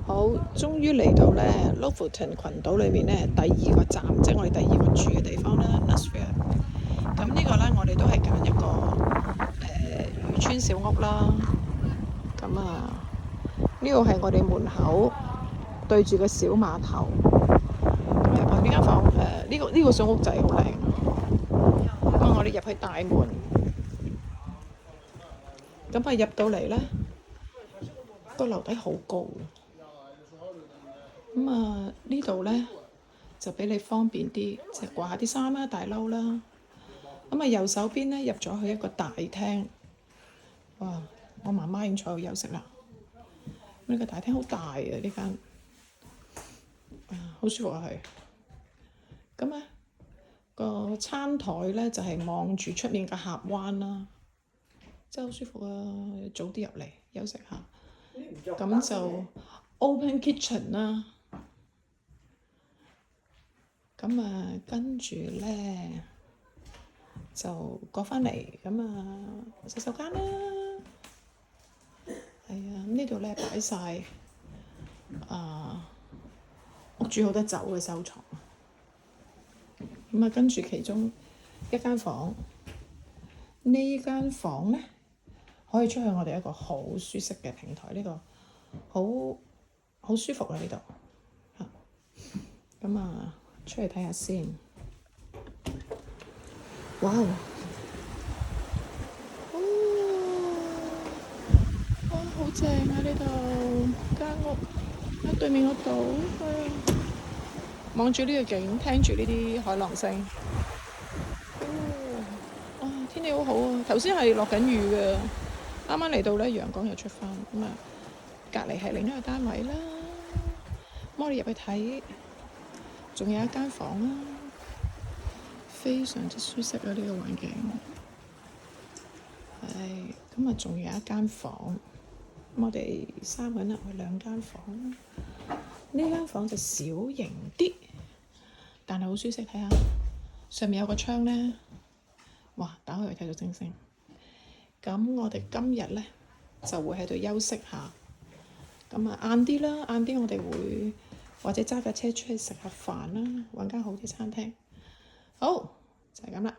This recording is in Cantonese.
好，終於嚟到咧 Lofoten 群島裏面咧第二個站，即係我哋第二個住嘅地方啦 Nussfjord。咁呢個咧，我哋都係揀一個漁村小屋啦。咁啊，呢個係我哋門口對住個小碼頭。咁入去呢間房，呢個小屋仔好靚。咁啊，我哋入去大門，咁啊入到嚟咧，個樓底好高。咁啊，呢度咧就俾你方便啲，即係掛下啲衫啦、大褸啦。咁啊，右手邊咧入咗去一個大廳。哇！我媽媽已經坐喺度休息啦。呢個大廳好大啊！呢間好舒服啊，佢。咁咧個餐台咧就係望住出面嘅峽灣啦，真係好舒服啊！早啲入嚟休息下。咁就 open kitchen 啦。咁啊，跟住咧就過返嚟，咁啊洗手間啦。係啊，呢度咧擺晒屋主好多酒嘅收藏。咁啊，跟住其中一間房，呢間房咧可以出去我哋一個好舒適嘅平台，呢個好舒服啊！呢度嚇，咁啊出去睇下先。哇！哇，好正啊！呢度間屋喺對面嗰度，望住呢個景，聽住呢啲海浪聲。哇！天氣好好啊！頭先係落緊雨嘅，啱啱嚟到咧，陽光又出翻。咁啊，隔離係另一個單位啦。咁我哋入去睇，仲有一間房啦，非常之舒適啊！呢個環境。係，咁啊，仲有一間房。我哋三個人入去兩間房。呢間房就小型啲，但係好舒適。睇下上面有個窗咧，哇！打開去睇到星星。咁我哋今日咧就會喺度休息下。咁啊晏啲啦，晏啲我哋會或者揸架車出去食下飯啦，揾間好啲餐廳。好，就係咁啦。